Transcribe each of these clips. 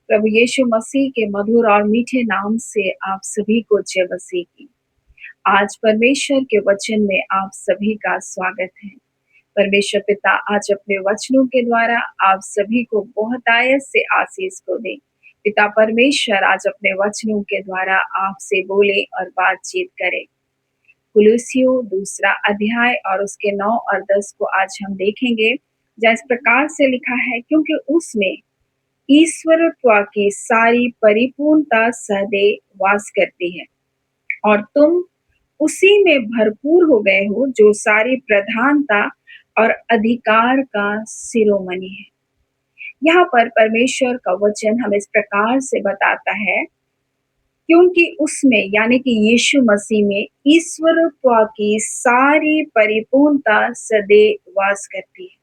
प्रभु यीशु मसीह के मधुर और मीठे नाम से आप सभी को जय मसीह की। आज परमेश्वर के वचन में आप सभी का स्वागत है। परमेश्वर पिता आज अपने वचनों के द्वारा आप सभी को बहुत आयत से आशीष को दे। पिता परमेश्वर आज अपने वचनों के द्वारा आपसे बोले और बातचीत करे। कुलुस्सियों 2 अध्याय और उसके 9 और 10 को आज हम देखेंगे, जहाँ इस प्रकार से लिखा है, क्योंकि उसमें ईश्वरत्व की सारी परिपूर्णता सदैव वास करती है और तुम उसी में भरपूर हो गए हो, जो सारी प्रधानता और अधिकार का शिरोमणि है। यहाँ पर परमेश्वर का वचन हमें इस प्रकार से बताता है, क्योंकि उसमें यानी कि यीशु मसीह में ईश्वरत्व की सारी परिपूर्णता सदैव वास करती है।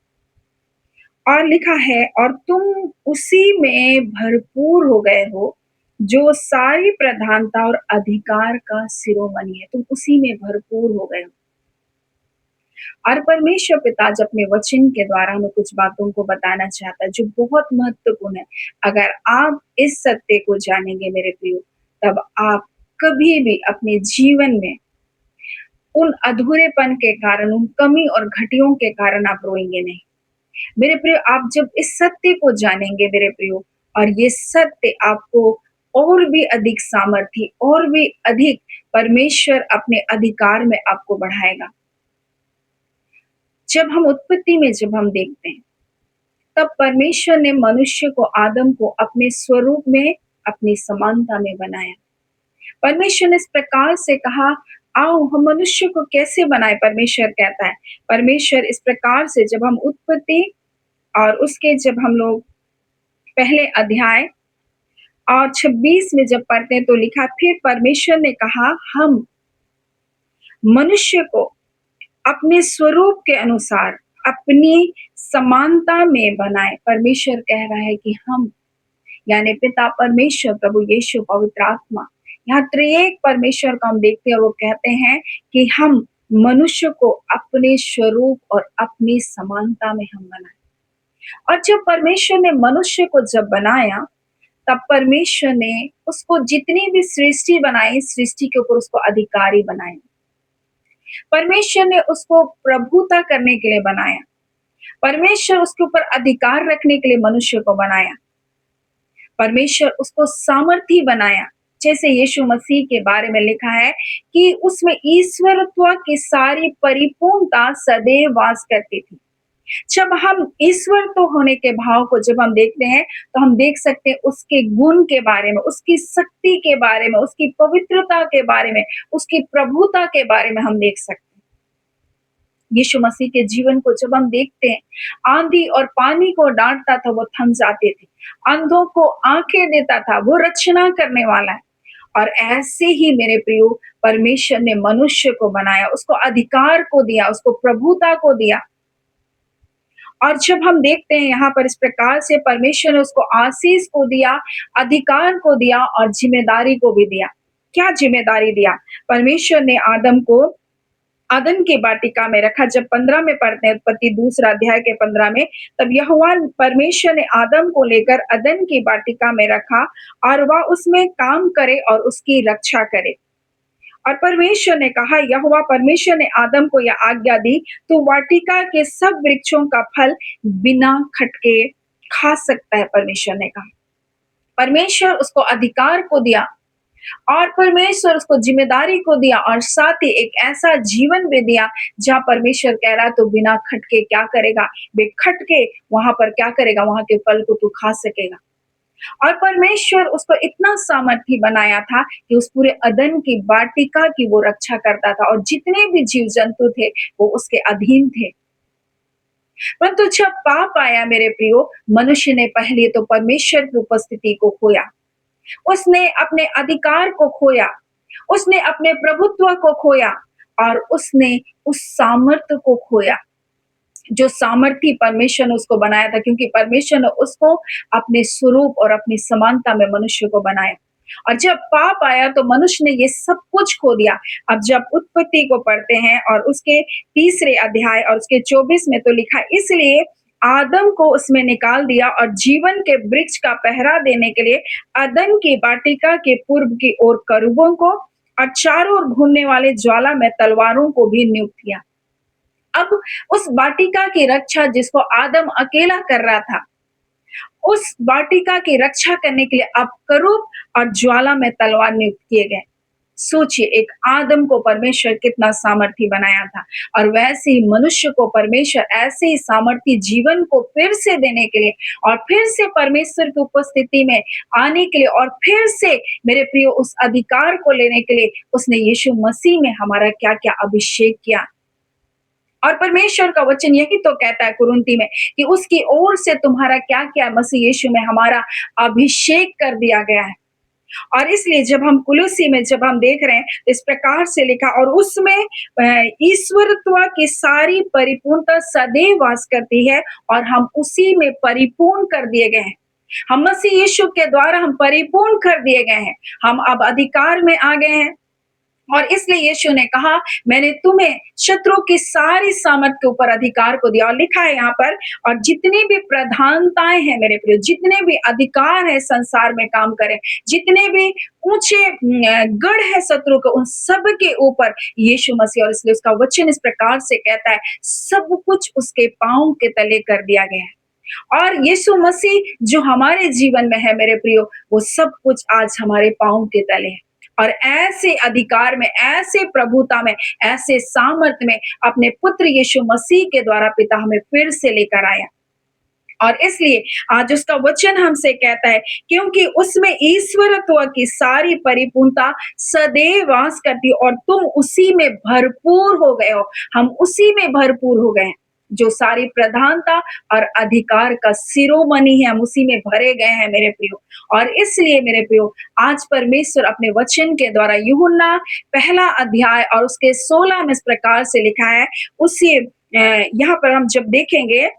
और लिखा है, और तुम उसी में भरपूर हो गए हो, जो सारी प्रधानता और अधिकार का शिरोमणि है। तुम उसी में भरपूर हो गए हो। और परमेश्वर पिता आज अपने वचन के द्वारा हमें कुछ बातों को बताना चाहता है जो बहुत महत्वपूर्ण है। अगर आप इस सत्य को जानेंगे मेरे प्रियो, तब आप कभी भी अपने जीवन में उन अधूरेपन के कारण, उन कमी और घटियों के कारण आप रोएंगे नहीं। मेरे प्रियो, आप जब इस सत्य को जानेंगे मेरे प्रियो, और ये सत्य आपको और भी अधिक सामर्थ्य और भी अधिक परमेश्वर अपने अधिकार में आपको बढ़ाएगा। जब हम उत्पत्ति में जब हम देखते हैं, तब परमेश्वर ने मनुष्य को, आदम को अपने स्वरूप में, अपनी समानता में बनाया। परमेश्वर ने इस प्रकार से कहा, आओ हम मनुष्य को कैसे बनाए। परमेश्वर कहता है, परमेश्वर इस प्रकार से, जब हम उत्पत्ति और उसके जब हम लोग पहले अध्याय और 26 में जब पढ़ते हैं तो लिखा, फिर परमेश्वर ने कहा, हम मनुष्य को अपने स्वरूप के अनुसार अपनी समानता में बनाए। परमेश्वर कह रहा है कि हम, यानी पिता परमेश्वर, प्रभु यीशु, पवित्र आत्मा, यहाँ त्रिएक परमेश्वर को हम देखते हैं और वो कहते हैं कि हम मनुष्य को अपने स्वरूप और अपनी समानता में हम बनाए। और जब परमेश्वर ने मनुष्य को जब बनाया, तब परमेश्वर ने उसको जितनी भी सृष्टि बनाई, सृष्टि के ऊपर उसको अधिकारी बनाया। परमेश्वर ने उसको प्रभुता करने के लिए बनाया। परमेश्वर उसके ऊपर अधिकार रखने के लिए मनुष्य को बनाया। परमेश्वर उसको सामर्थी बनाया। जैसे यीशु मसीह के बारे में लिखा है कि उसमें ईश्वरत्व की सारी परिपूर्णता सदैव वास करती थी। जब हम ईश्वर तो होने के भाव को जब हम देखते हैं, तो हम देख सकते हैं उसके गुण के बारे में, उसकी शक्ति के बारे में, उसकी पवित्रता के बारे में, उसकी प्रभुता के बारे में हम देख सकते हैं। यीशु मसीह के जीवन को जब हम देखते हैं, आंधी और पानी को डांटता था, वो थम जाते थे। अंधों को आंखें देता था, वो रचना करने वाला है। और ऐसे ही मेरे प्रियो, परमेश्वर ने मनुष्य को बनाया, उसको अधिकार को दिया, उसको प्रभुता को दिया। और जब हम देखते हैं यहाँ पर इस प्रकार से परमेश्वर ने उसको आशीष को दिया, अधिकार को दिया और जिम्मेदारी को भी दिया। क्या जिम्मेदारी दिया? परमेश्वर ने आदम को अदन की वाटिका में रखा। जब 15 में पढ़ते हैं, उत्पत्ति 2 अध्याय के 15 में, तब यहोवा परमेश्वर ने आदम को लेकर अदन की वाटिका में रखा और वह उसमें काम करे और उसकी रक्षा करे। और परमेश्वर ने कहा, यहोवा परमेश्वर ने आदम को यह आज्ञा दी, तू वाटिका के सब वृक्षों का फल बिना खटके खा सकता है। परमेश्वर ने कहा, परमेश्वर उसको अधिकार को दिया और परमेश्वर उसको जिम्मेदारी को दिया और साथ ही एक ऐसा जीवन भी दिया जहां परमेश्वर कह रहा है तो बिना खटके क्या करेगा, बेखटके वहां पर क्या करेगा, वहां के फल को तू खा सकेगा। और परमेश्वर उसको इतना सामर्थी बनाया था कि उस पूरे अदन की वाटिका की वो रक्षा करता था और जितने भी जीव जंतु थे वो उसके अधीन थे। परंतु जब पाप आया मेरे प्रियो, मनुष्य ने पहले तो परमेश्वर की उपस्थिति को खोया, उसने अपने अधिकार को खोया, उसने अपने प्रभुत्व को खोया और उसने उस सामर्थ्य को खोया जो सामर्थ्य परमेश्वर ने उसको बनाया था, क्योंकि परमेश्वर ने उसको अपने स्वरूप और अपनी समानता में मनुष्य को बनाया। और जब पाप आया तो मनुष्य ने ये सब कुछ खो दिया। अब जब उत्पत्ति को पढ़ते हैं और उसके 3 अध्याय और उसके 24 में तो लिखा, इसलिए आदम को उसमें निकाल दिया और जीवन के वृक्ष का पहरा देने के लिए अदन की वाटिका के पूर्व की ओर करूबों को और चारों ओर घूमने वाले ज्वाला में तलवारों को भी नियुक्त किया। अब उस वाटिका की रक्षा जिसको आदम अकेला कर रहा था, उस वाटिका की रक्षा करने के लिए अब करूब और ज्वाला में तलवार नियुक्त किए गए। सोचिए, एक आदम को परमेश्वर कितना सामर्थी बनाया था और वैसे ही मनुष्य को परमेश्वर ऐसे ही सामर्थी जीवन को फिर से देने के लिए और फिर से परमेश्वर की उपस्थिति में आने के लिए और फिर से मेरे प्रिय उस अधिकार को लेने के लिए उसने यीशु मसीह में हमारा क्या-क्या अभिषेक किया। और परमेश्वर का वचन यही तो कहता है कुरिन्ती में कि उसकी ओर से तुम्हारा क्या-क्या मसीह यीशु में हमारा अभिषेक कर दिया गया है। और इसलिए जब हम कुलुसी में जब हम देख रहे हैं इस प्रकार से लिखा और उसमें ईश्वरत्व की सारी परिपूर्णता सदैव वास करती है और हम उसी में परिपूर्ण कर दिए गए हैं। हम मसीह यीशु के द्वारा हम परिपूर्ण कर दिए गए हैं। हम अब अधिकार में आ गए हैं और इसलिए यीशु ने कहा, मैंने तुम्हें शत्रु की सारी सामर्थ के ऊपर अधिकार को दिया। और लिखा है यहाँ पर, और जितनी भी प्रधानताएं हैं मेरे प्रिय, जितने भी अधिकार है संसार में काम करें, जितने भी ऊंचे गढ़ है शत्रु को, उन सब के ऊपर यीशु मसीह, और इसलिए उसका वचन इस प्रकार से कहता है, सब कुछ उसके पांव के तले कर दिया गया है। और यीशु मसीह जो हमारे जीवन में है मेरे प्रियो, वो सब कुछ आज हमारे पांव के तले है। और ऐसे अधिकार में, ऐसे प्रभुता में, ऐसे सामर्थ्य में अपने पुत्र यीशु मसीह के द्वारा पिता हमें फिर से लेकर आया। और इसलिए आज उसका वचन हमसे कहता है, क्योंकि उसमें ईश्वरत्व की सारी परिपूर्णता सदैव वास करती है और तुम उसी में भरपूर हो गए हो। हम उसी में भरपूर हो गए हैं। जो सारी प्रधानता और अधिकार का शिरोमणि है, हम उसी में भरे गए हैं मेरे प्रियो। और इसलिए मेरे प्रियो, आज परमेश्वर अपने वचन के द्वारा यूहन्ना पहला अध्याय और उसके 16 में इस प्रकार से लिखा है, उसी यहाँ पर हम जब देखेंगे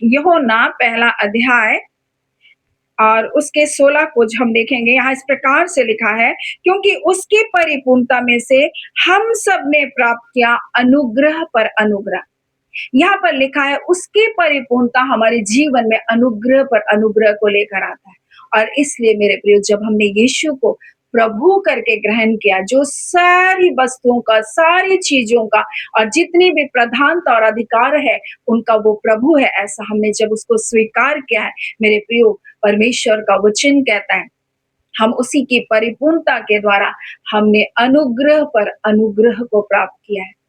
यूहन्ना पहला अध्याय और उसके 16 को हम देखेंगे, यहाँ इस प्रकार से लिखा है, क्योंकि उसकी परिपूर्णता में से हम सब ने प्राप्त किया अनुग्रह पर अनुग्रह। यहाँ पर लिखा है उसकी परिपूर्णता हमारे जीवन में अनुग्रह पर अनुग्रह को लेकर आता है। और इसलिए मेरे प्रियो, जब हमने यीशु को प्रभु करके ग्रहण किया, जो सारी वस्तुओं का, सारी चीजों का और जितनी भी प्रधानता और अधिकार है उनका वो प्रभु है, ऐसा हमने जब उसको स्वीकार किया है मेरे प्रियो, परमेश्वर का वचन कहता है हम उसी की परिपूर्णता के द्वारा हमने अनुग्रह पर अनुग्रह को प्राप्त किया है।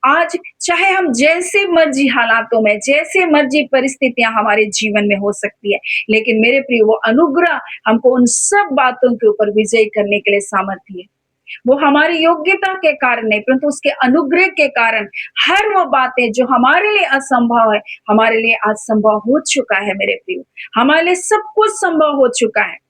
आज चाहे हम जैसे मर्जी हालातों में, जैसे मर्जी परिस्थितियां हमारे जीवन में हो सकती है, लेकिन मेरे प्रिय वो अनुग्रह हमको उन सब बातों के ऊपर विजय करने के लिए सामर्थ्य है। वो हमारी योग्यता के कारण नहीं, परंतु उसके अनुग्रह के कारण हर वो बातें जो हमारे लिए असंभव है, हमारे लिए आज संभव हो चुका है मेरे प्रिय। हमारे लिए सब कुछ संभव हो चुका है,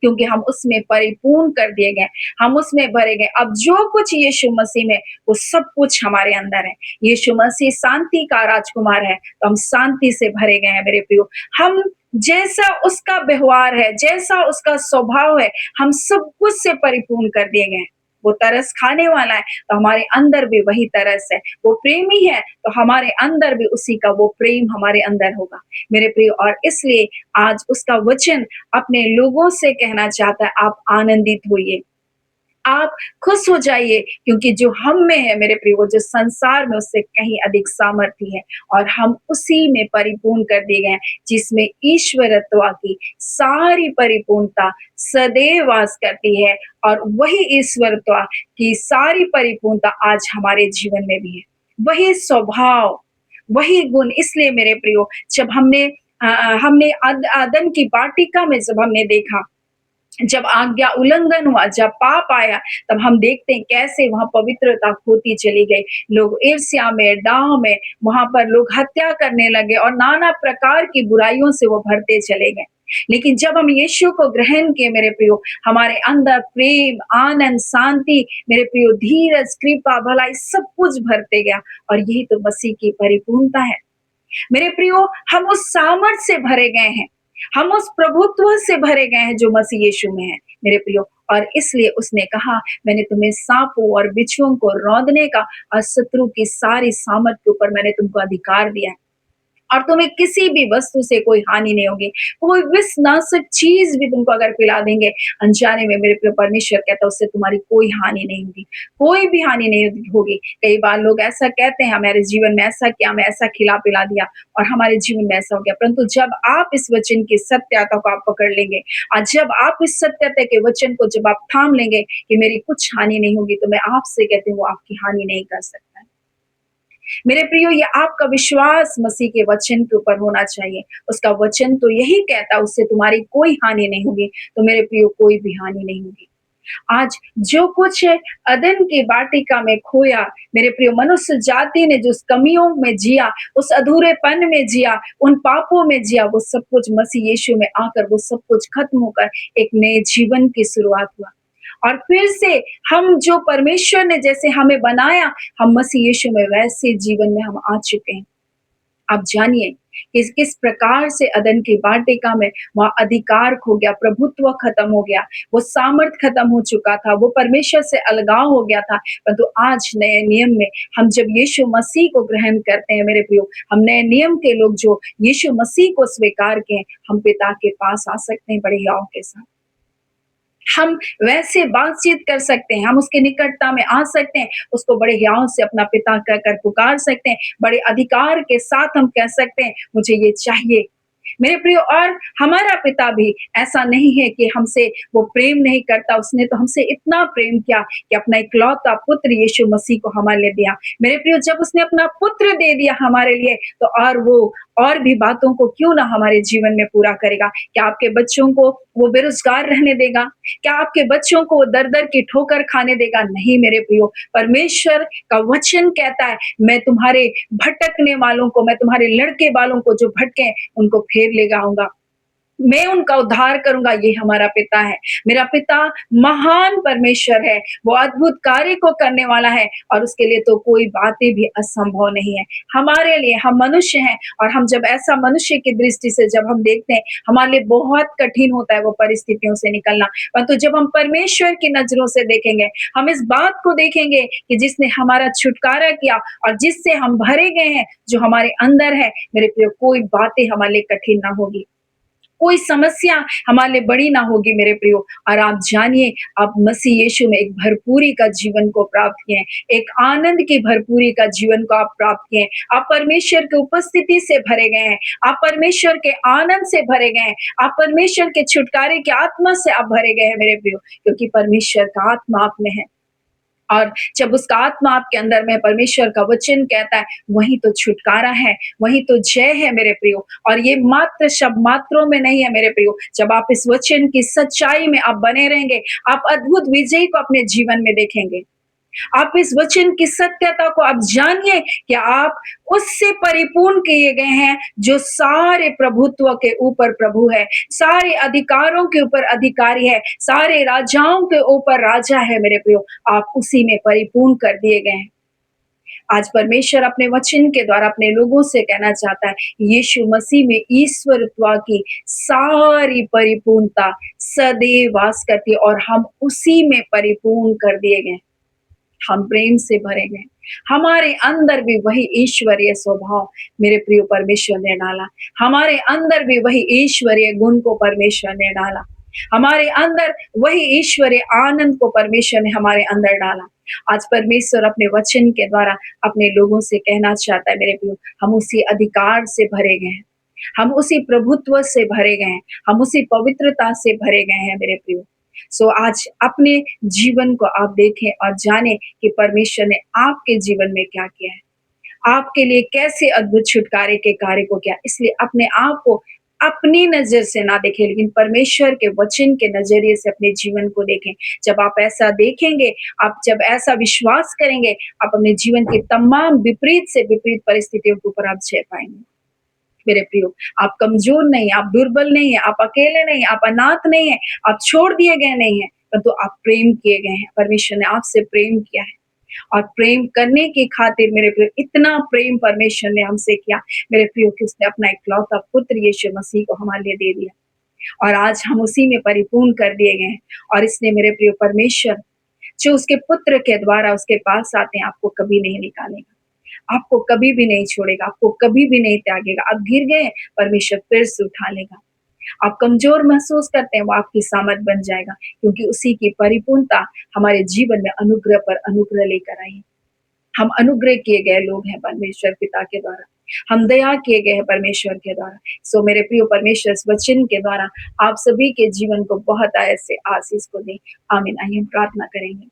क्योंकि हम उसमें परिपूर्ण कर दिए गए, हम उसमें भरे गए। अब जो कुछ यीशु मसीह में, वो सब कुछ हमारे अंदर है। यीशु मसीह शांति का राजकुमार है, तो हम शांति से भरे गए हैं मेरे प्रियो। हम जैसा उसका व्यवहार है, जैसा उसका स्वभाव है, हम सब कुछ से परिपूर्ण कर दिए गए। वो तरस खाने वाला है, तो हमारे अंदर भी वही तरस है। वो प्रेमी है, तो हमारे अंदर भी उसी का वो प्रेम हमारे अंदर होगा मेरे प्रियो। और इसलिए आज उसका वचन अपने लोगों से कहना चाहता है, आप आनंदित होइए, आप खुश हो जाइए, क्योंकि जो हम में है मेरे प्रिय, वो जो संसार में उससे कहीं अधिक सामर्थ्य है और हम उसी में परिपूर्ण कर दिए गए, जिसमें ईश्वरत्व की सारी परिपूर्णता सदैव वास करती है। और वही ईश्वरत्व की सारी परिपूर्णता आज हमारे जीवन में भी है, वही स्वभाव, वही गुण। इसलिए मेरे प्रियो, जब हमने आदम की वाटिका में जब हमने देखा, जब आज्ञा उल्लंघन हुआ, जब पाप आया, तब हम देखते हैं कैसे वहां पवित्रता खोती चली गई। लोग ईर्ष्या में, डाह में, वहां पर लोग हत्या करने लगे और नाना प्रकार की बुराइयों से वो भरते चले गए। लेकिन जब हम यीशु को ग्रहण किए मेरे प्रियो, हमारे अंदर प्रेम, आनंद, शांति, मेरे प्रियो धीरज, कृपा, भलाई सब कुछ भरते गया। और यही तो मसीह की परिपूर्णता है मेरे प्रियो। हम उस सामर्थ से भरे गए हैं, हम उस प्रभुत्व से भरे गए हैं जो मसीह यीशु में है मेरे प्रियो। और इसलिए उसने कहा, मैंने तुम्हें सांपों और बिच्छुओं को रौंदने का और शत्रु की सारी सामर्थ के ऊपर मैंने तुमको अधिकार दिया है। और तुम्हें किसी भी वस्तु से कोई हानि नहीं होगी। कोई विषनाशक चीज़ भी तुमको अगर पिला देंगे अनजाने में, मेरे प्रिय परमेश्वर कहता है उससे तुम्हारी कोई हानि नहीं होगी, कोई भी हानि नहीं होगी। कई बार लोग ऐसा कहते हैं हमारे जीवन में ऐसा किया, हमें ऐसा खिला-पिला दिया और हमारे जीवन में ऐसा हो गया। परंतु जब आप इस वचन की सत्यता को आप पकड़ लेंगे और जब आप इस सत्यता के वचन को जब आप थाम लेंगे कि मेरी कुछ हानि नहीं होगी, तो मैं आपसे कहती हूँ वो आपकी हानि नहीं कर सकता है। मेरे प्रियो, ये आपका विश्वास मसीह के वचन के ऊपर होना चाहिए। उसका वचन तो यही कहता है उससे तुम्हारी कोई हानि नहीं होगी, तो मेरे प्रियो कोई भी हानि नहीं होगी। आज जो कुछ अदन की वाटिका में खोया, मेरे प्रियो मनुष्य जाति ने जो उस कमियों में जिया, उस अधूरेपन में जिया, उन पापों में जिया, वो सब कुछ मसीह यीशु में आकर वो सब कुछ खत्म होकर एक नए जीवन की शुरुआत हुआ। और फिर से हम जो परमेश्वर ने जैसे हमें बनाया, हम मसीह यीशु में वैसे जीवन में हम आ चुके हैं। आप जानिए किस प्रकार से अदन की वाटिका में वहाँ अधिकार खो गया, प्रभुत्व खत्म हो गया, वो सामर्थ खत्म हो चुका था, वो परमेश्वर से अलगाव हो गया था। परंतु आज नए नियम में हम जब यीशु मसीह को ग्रहण करते हैं मेरे प्रियो, हम नए नियम के लोग जो यीशु मसीह को स्वीकार किए, हम पिता के पास आ सकते हैं बड़े हियाव के साथ। हम वैसे बातचीत कर सकते हैं, हम उसकी निकटता में आ सकते हैं, उसको बड़े हियाव से अपना पिता कहकर पुकार सकते हैं, बड़े अधिकार के साथ हम कह सकते हैं, मुझे ये चाहिए। मेरे प्रियो, और हमारा पिता भी ऐसा नहीं है कि हमसे वो प्रेम नहीं करता, उसने तो हमसे इतना प्रेम किया कि अपना इकलौता पुत्र यीशु मसीह को हमारे लिए दिया। मेरे प्रियो, जब उसने अपना पुत्र दे दिया हमारे लिए, तो और वो और भी बातों को क्यों ना हमारे जीवन में पूरा करेगा। क्या आपके बच्चों को वो बेरोज़गार रहने देगा? क्या आपके बच्चों को वो दर-दर की ठोकर खाने देगा? नहीं मेरे प्रियो, परमेश्वर का वचन कहता है, मैं तुम्हारे भटकने वालों को, मैं तुम्हारे लड़के वालों को जो भटके उनको फेर ले आऊँगा। मैं उनका उद्धार करूँगा, ये हमारा पिता है। मेरा पिता महान परमेश्वर है, वो अद्भुत कार्य को करने वाला है और उसके लिए तो कोई बातें भी असंभव नहीं है। हमारे लिए हम मनुष्य हैं और हम जब ऐसा मनुष्य की दृष्टि से जब हम देखते हैं, हमारे लिए बहुत कठिन होता है वो परिस्थितियों से निकलना। परंतु जब हम परमेश्वर की नज़रों से देखेंगे, हम इस बात को देखेंगे कि जिसने हमारा छुटकारा किया और जिससे हम भरे गए हैं, जो हमारे अंदर है, मेरे प्रियो कोई बातें हमारे लिए कठिन ना होगी। कोई समस्या हमारे लिए बड़ी ना होगी मेरे प्रियो। और आप जानिए, आप मसीह यीशु में एक भरपूरी का जीवन को प्राप्त किए हैं, एक आनंद की भरपूरी का जीवन को आप प्राप्त किए हैं। आप परमेश्वर की उपस्थिति से भरे गए हैं, आप परमेश्वर के आनंद से भरे गए हैं, आप परमेश्वर के छुटकारे की आत्मा से आप भरे गए हैं मेरे प्रियो, क्योंकि परमेश्वर का आत्मा आप में है। और जब उसका आत्मा आपके अंदर में, परमेश्वर का वचन कहता है, वही तो छुटकारा है, वही तो जय है मेरे प्रियो। और ये मात्र शब्द मात्रों में नहीं है मेरे प्रियो, जब आप इस वचन की सच्चाई में आप बने रहेंगे, आप अद्भुत विजय को अपने जीवन में देखेंगे। आप इस वचन की सत्यता को आप जानिए कि आप उससे परिपूर्ण किए गए हैं जो सारे प्रभुत्व के ऊपर प्रभु है, सारे अधिकारों के ऊपर अधिकारी है, सारे राजाओं के ऊपर राजा है मेरे प्रियो। आप उसी में परिपूर्ण कर दिए गए हैं। आज परमेश्वर अपने वचन के द्वारा अपने लोगों से कहना चाहता है, यीशु मसीह में ईश्वरत्व की सारी परिपूर्णता सदैव वास करती है और हम उसी में परिपूर्ण कर दिए गए। हम प्रेम से भरे गए, हमारे अंदर भी वही ईश्वरीय स्वभाव मेरे प्रिय परमेश्वर ने डाला, हमारे अंदर भी वही ईश्वरीय गुण को परमेश्वर ने डाला, हमारे अंदर वही ईश्वरीय आनंद को परमेश्वर ने हमारे अंदर डाला। आज परमेश्वर अपने वचन के द्वारा अपने लोगों से कहना चाहता है मेरे प्रियो, हम उसी अधिकार से भरे गए हैं, हम उसी प्रभुत्व से भरे गए हैं, हम उसी पवित्रता से भरे गए हैं मेरे प्रियो। सो आज अपने जीवन को आप देखें और जानें कि परमेश्वर ने आपके जीवन में क्या किया है, आपके लिए कैसे अद्भुत छुटकारे के कार्य को किया। इसलिए अपने आप को अपनी नज़र से ना देखें, लेकिन परमेश्वर के वचन के नज़रिए से अपने जीवन को देखें। जब आप ऐसा देखेंगे, आप जब ऐसा विश्वास करेंगे, आप अपने जीवन की तमाम विपरीत से विपरीत परिस्थितियों के ऊपर आप जय पाएँगे। मेरे प्रियो, आप कमज़ोर नहीं हैं, आप दुर्बल नहीं हैं, आप अकेले नहीं हैं, आप अनाथ नहीं हैं, आप छोड़ दिए गए नहीं हैं, परंतु आप प्रेम किए गए हैं। परमेश्वर ने आपसे प्रेम किया है और प्रेम करने की खातिर मेरे प्रियो, इतना प्रेम परमेश्वर ने हमसे किया मेरे प्रियो, कि उसने अपना इकलौता पुत्र यीशु मसीह को हमारे लिए दे दिया और आज हम उसी में परिपूर्ण कर दिए गए हैं। और इसलिए मेरे प्रियो, परमेश्वर जो उसके पुत्र के द्वारा उसके पास आते हैं, आपको कभी नहीं निकालेगा। आपको कभी भी नहीं छोड़ेगा, आपको कभी भी नहीं त्यागेगा। आप गिर गए, परमेश्वर फिर से उठा लेगा। आप कमज़ोर महसूस करते हैं, वो आपकी सामर्थ बन जाएगा, क्योंकि उसी की परिपूर्णता हमारे जीवन में अनुग्रह पर अनुग्रह लेकर आई है। हम अनुग्रह किए गए लोग हैं परमेश्वर पिता के द्वारा। हम दया किए गए हैं परमेश्वर के द्वारा। सो मेरे प्रिय परमेश्वर इस वचन के द्वारा आप सभी के जीवन को बहुत ऐसे आशीष को दें। आमीन। आइए हम प्रार्थना करेंगे।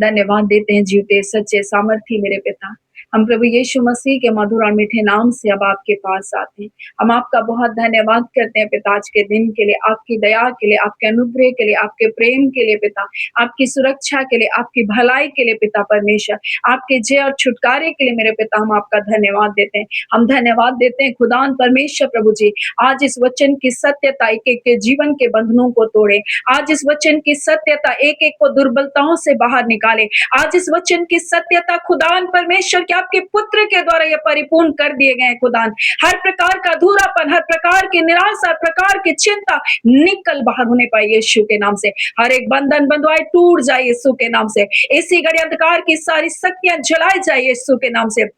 धन्यवाद देते हैं जीवते सच्चे सामर्थी मेरे पिता। हम प्रभु यीशु मसीह के मधुर और मीठे नाम से अब आपके पास आते हैं। हम आपका बहुत धन्यवाद करते हैं पिता आज के दिन के लिए, आपकी दया के लिए, आपके अनुग्रह के लिए, आपके प्रेम के लिए पिता, आपकी सुरक्षा के लिए, आपकी भलाई के लिए पिता परमेश्वर, आपके जय और छुटकारे के लिए मेरे पिता हम आपका धन्यवाद देते हैं। हम धन्यवाद देते हैं खुदान परमेश्वर प्रभु जी, आज इस वचन की सत्यता एक एक के जीवन के बंधनों को तोड़े। आज इस वचन की सत्यता एक एक को दुर्बलताओं से बाहर निकाले। आज इस वचन की सत्यता खुदान परमेश्वर के आपके पुत्र के द्वारा ये परिपूर्ण कर दिए गए हैं खुदान। हर प्रकार का अधूरापन, हर प्रकार की निराशा, हर प्रकार की चिंता निकल बाहर होने पाए यीशु के नाम से। हर एक बंधन बंधुआई टूट जाए यीशु के नाम से। इसी घड़ी अंधकार की सारी शक्तियां जलाई जाए यीशु के नाम से।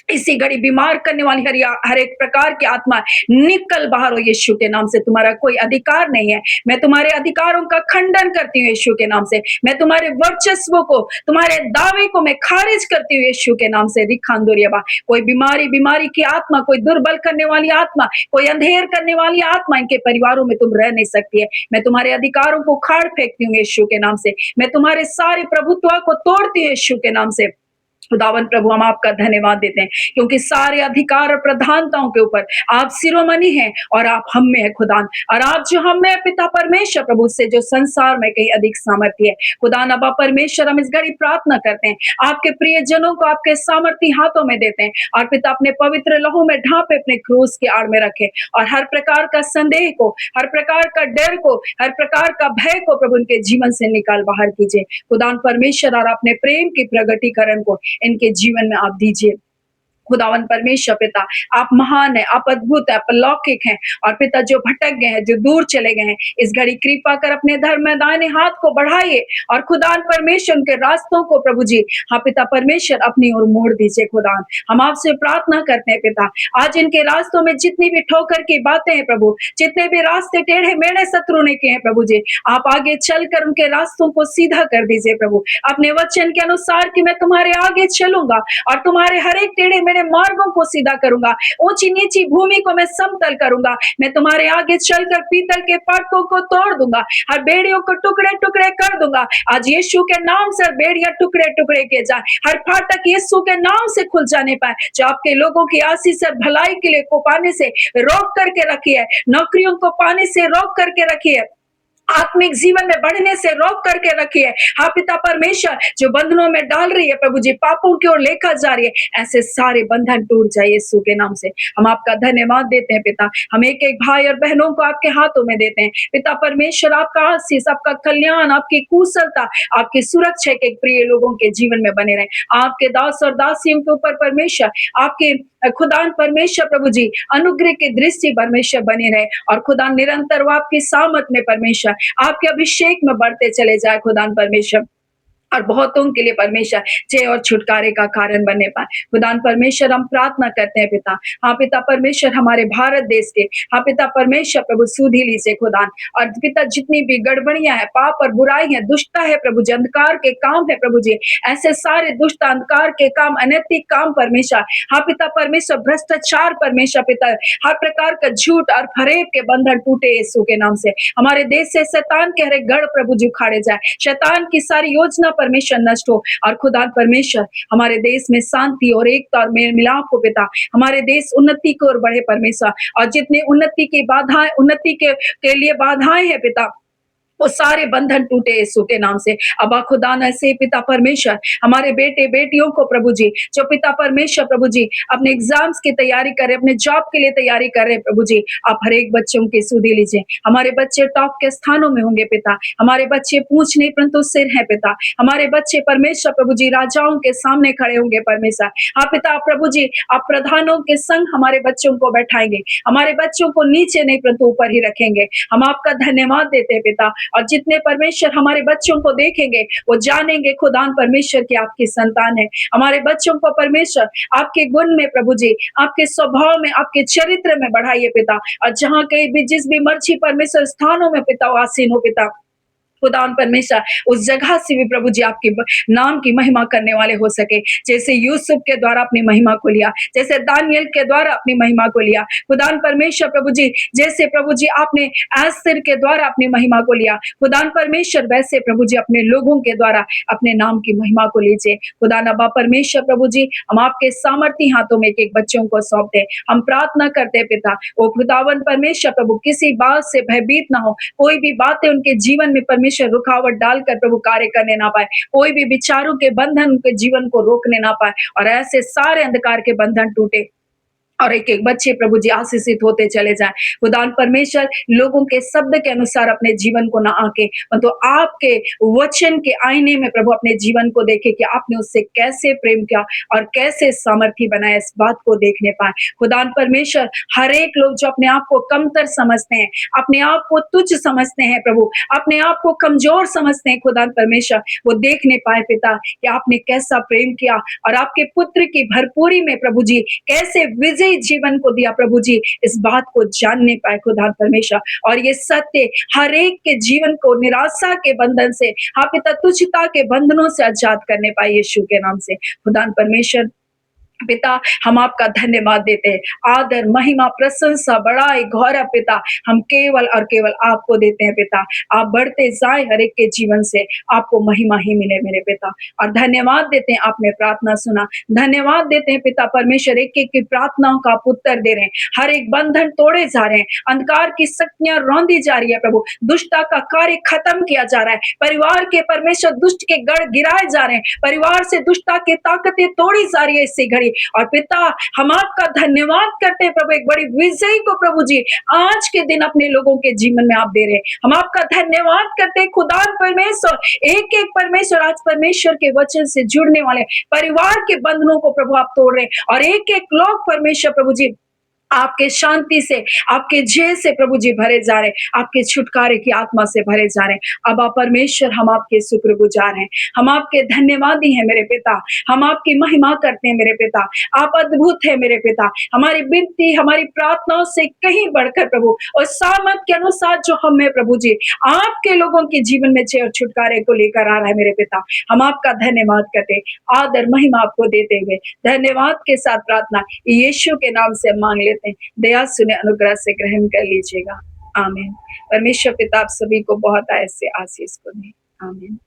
इसी घड़ी बीमार करने वाली हर एक प्रकार की आत्मा निकल बाहर हो यीशु के नाम से। तुम्हारा कोई अधिकार नहीं है। मैं तुम्हारे अधिकारों का खंडन करती हूँ यीशु के नाम से। मैं तुम्हारे वर्चस्व को, तुम्हारे दावे को मैं खारिज करती हूँ यीशु के नाम से। रिखांदोरियाबा, कोई बीमारी की आत्मा, कोई दुर्बल करने वाली आत्मा, कोई अंधेर करने वाली आत्मा, इनके परिवारों में तुम रह नहीं सकती है। मैं तुम्हारे अधिकारों को खाड़ फेंकती हूँ यीशु के नाम से। मैं तुम्हारे सारे प्रभुत्व को तोड़ती हूँ यीशु के नाम से। खुदावन प्रभु हम आपका धन्यवाद देते हैं, क्योंकि सारे अधिकार और प्रधानताओं के ऊपर आप शिरोमणि हैं और आप हम में है खुदान। और आप जो हम में पिता परमेश्वर प्रभु से जो संसार में कहीं अधिक सामर्थ्य है खुदान। अब परमेश्वर हम इस घड़ी प्रार्थना करते हैं, आपके प्रिय जनों को आपके सामर्थ्य हाथों में देते हैं और पिता अपने पवित्र लहू में ढांपे, अपने क्रूस की आड़ में रखे और हर प्रकार का संदेह को, हर प्रकार का डर को, हर प्रकार का भय को प्रभु उनके जीवन से निकाल बाहर कीजिए खुदान परमेश्वर। और अपने प्रेम की प्रगटीकरण को इनके जीवन में आप दीजिए खुदावन परमेश्वर पिता। आप महान है, आप अद्भुत है, आप अलौकिक हैं। और पिता जो भटक गए हैं, जो दूर चले गए हैं, इस घड़ी कृपा कर अपने धर्म में दाहिने हाथ को बढ़ाइए और खुदान परमेश्वर उनके रास्तों को प्रभु जी हाँ पिता परमेश्वर अपनी ओर मोड़ दीजिए खुदान। हम आपसे प्रार्थना करते हैं पिता, आज इनके रास्तों में जितनी भी ठोकर की बातें हैं प्रभु, जितने भी रास्ते टेढ़े मेढ़े शत्रु ने किए हैं प्रभु जी, आप आगे चलकर उनके रास्तों को सीधा कर दीजिए प्रभु। अपने वचन के अनुसार कि मैं तुम्हारे आगे चलूंगा और तुम्हारे हर एक टेढ़े मेरे मार्गों को सीधा करूंगा, ऊंची नीची भूमि को मैं समतल करूंगा। मैं तुम्हारे आगे चलकर पीतल के फाटकों को तोड़ दूंगा, हर बेड़ियों को टुकड़े टुकड़े कर दूंगा। आज यीशु के नाम से बेड़ियां टुकड़े टुकड़े किए जाए, हर फाटक यीशु के नाम से खुल जाने पाए। जो आपके लोगों की आशीष और भलाई के लिए को पाने से रोक करके रखी है, नौकरियों को पाने से रोक करके रखी है, आत्मिक जीवन में बढ़ने से रोक करके रखी है हाँ पिता परमेश्वर, जो बंधनों में डाल रही है प्रभु जी, पापों की ओर लेकर जा रही है, ऐसे सारे बंधन टूट जाए यीशु के नाम से। हम आपका धन्यवाद देते हैं पिता। हम एक एक भाई और बहनों को आपके हाथों में देते हैं पिता परमेश्वर। आपका आशीष, आपका कल्याण, आपकी कुशलता, आपकी सुरक्षा के प्रिय लोगों के जीवन में बने रहे। आपके दास और दासियों के ऊपर परमेश्वर आपके खुदान परमेश्वर प्रभु जी अनुग्रह की दृष्टि परमेश्वर बने रहे और खुदान निरंतर वो आपकी सामत में परमेश्वर आपके अभिषेक में बढ़ते चले जाए खुदान परमेश्वर, और बहुतों के लिए परमेश्वर जय और छुटकारे का कारण बनने पाए खुदान परमेश्वर। हम प्रार्थना करते हैं पिता, हाँ पिता परमेश्वर हमारे भारत देश के हाँ पिता परमेश्वर प्रभु सुधी लीजिए खुदान। और पिता जितनी भी गड़बड़ियां है, पाप और बुराई है, दुष्टता है प्रभु जी, अंधकार के काम है प्रभु जी, ऐसे सारे दुष्ट अंधकार के काम, अनैतिक काम परमेश्वर हाँ पिता परमेश्वर, भ्रष्टाचार परमेश्वर पिता, हर प्रकार का झूठ और फरेब के बंधन टूटे यीशु के नाम से। हमारे देश से शैतान के हर एक गढ़ प्रभु जी उखाड़े जाए, शैतान की सारी योजना परमेश्वर नष्ट हो और खुदा परमेश्वर हमारे देश में शांति और एकता और मेल मिलाप हो पिता। हमारे देश उन्नति की ओर बढ़े परमेश्वर, और जितने उन्नति की बाधाएं, उन्नति के लिए बाधाएं हैं पिता, वो सारे बंधन टूटे यीशु के नाम से। अबा खुदा न से पिता परमेश्वर हमारे बेटे बेटियों को प्रभु जी, जो पिता परमेश्वर प्रभु जी अपने एग्जाम्स की तैयारी कर रहे, अपने जॉब के लिए तैयारी कर रहे प्रभु जी, आप हर एक बच्चों की सुधी लीजिए। हमारे बच्चे टॉप के स्थानों में होंगे पिता, हमारे बच्चे पूंछ नहीं परंतु सिर है पिता, हमारे बच्चे परमेश्वर प्रभु जी राजाओं के सामने खड़े होंगे परमेश्वर। हाँ पिता प्रभु जी, आप प्रधानों के संग हमारे बच्चों को बैठाएंगे, हमारे बच्चों को नीचे नहीं परंतु ऊपर ही रखेंगे। हम आपका धन्यवाद देते हैं पिता, और जितने परमेश्वर हमारे बच्चों को देखेंगे वो जानेंगे खुदान परमेश्वर की आपकी संतान है। हमारे बच्चों को परमेश्वर आपके गुण में प्रभु जी, आपके स्वभाव में, आपके चरित्र में बढ़ाइए पिता। और जहाँ कहीं भी जिस भी मर्जी परमेश्वर स्थानों में पिता आसीन हो पिता, खुदावन परमेश्वर उस जगह से भी प्रभु जी आपके नाम की महिमा करने वाले हो सके। जैसे यूसुफ के द्वारा अपनी महिमा को लिया, जैसे दानियल के द्वारा अपनी महिमा को लिया, खुदावन परमेश्वर प्रभु जी, जैसे प्रभु जी आपने एस्तर के द्वारा अपनी महिमा को लिया, खुदावन परमेश्वर वैसे प्रभु जी अपने लोगों के द्वारा अपने नाम की महिमा को लीजिए। खुदा नबा परमेश्वर प्रभु जी, हम आपके सामर्थी हाथों में एक बच्चों को सौंपते, हम प्रार्थना करते पिता, वो खुदावन परमेश्वर प्रभु किसी बात से भयभीत ना हो, कोई भी बातें उनके जीवन में परमेश्वर रुकावट डालकर प्रभु कार्य करने ना पाए, कोई भी विचारों के बंधन उनके जीवन को रोकने ना पाए, और ऐसे सारे अंधकार के बंधन टूटे और एक एक बच्चे प्रभु जी आशीषित होते चले जाएं। खुदान परमेश्वर लोगों के शब्द के अनुसार अपने जीवन को ना आके, तो आपके वचन के आईने में प्रभु अपने जीवन को देखे कि आपने उससे कैसे प्रेम किया और कैसे सामर्थी बनाया, इस बात को देखने पाए। खुदान परमेश्वर हर एक लोग जो अपने आप को कमतर समझते हैं, अपने आप को तुच्छ समझते हैं प्रभु, अपने आप को कमजोर समझते हैं, खुदान परमेश्वर वो देखने पाए पिता कि आपने कैसा प्रेम किया और आपके पुत्र की भरपूरी में प्रभु जी कैसे विजय जीवन को दिया प्रभु जी, इस बात को जानने पाए खुदान परमेश्वर। और ये सत्य हर एक के जीवन को निराशा के बंधन से, हाँ पिता, तुच्छता के बंधनों से आजाद करने पाए यीशु के नाम से। खुदान परमेश्वर पिता, हम आपका धन्यवाद देते हैं, आदर महिमा प्रशंसा बड़ाई गौरव पिता हम केवल और केवल आपको देते हैं पिता। आप बढ़ते जाए हर एक के जीवन से, आपको महिमा ही मिले मेरे पिता। और धन्यवाद देते हैं, आपने प्रार्थना सुना, धन्यवाद देते हैं पिता परमेश्वर, एक एक की प्रार्थनाओं का आप उत्तर दे रहे हैं, हर एक बंधन तोड़े जा रहे हैं, अंधकार की शक्तियां रौंदी जा रही है प्रभु, दुष्टता का कार्य खत्म किया जा रहा है, परिवार के परमेश्वर दुष्ट के गढ़ गिराए जा रहे हैं, परिवार से दुष्टता की ताकतें तोड़ी जा रही है इससे घड़ी। और पिता, हम आपका धन्यवाद करते हैं प्रभु, एक बड़ी विजय को प्रभु जी आज के दिन अपने लोगों के जीवन में आप दे रहे हैं। हम आपका धन्यवाद करते हैं खुदान परमेश्वर, एक एक परमेश्वर आज परमेश्वर के वचन से जुड़ने वाले परिवार के बंधनों को प्रभु आप तोड़ रहे हैं, और एक एक लोग परमेश्वर प्रभु जी आपके शांति से, आपके जय से प्रभु जी भरे जा रहे, आपके छुटकारे की आत्मा से भरे जा रहे। अब आप परमेश्वर, हम आपके शुक्रगुजार हैं, हम आपके धन्यवादी हैं मेरे पिता, हम आपकी महिमा करते हैं मेरे पिता, आप अद्भुत है मेरे पिता। हमारी विनती, हमारी प्रार्थनाओं से कहीं बढ़कर प्रभु और सामर्थ के अनुसार जो हमें प्रभु जी आपके लोगों के जीवन में जय और छुटकारे को लेकर आ रहा है मेरे पिता, हम आपका धन्यवाद करते, आदर महिमा आपको देते हुए धन्यवाद के साथ प्रार्थना यीशु के नाम से मांग लेते, दया सुने, अनुग्रह से ग्रहण कर लीजिएगा। आमीन। परमेश्वर पिता आप सभी को बहुत आयत से आशीष को दे। आमीन।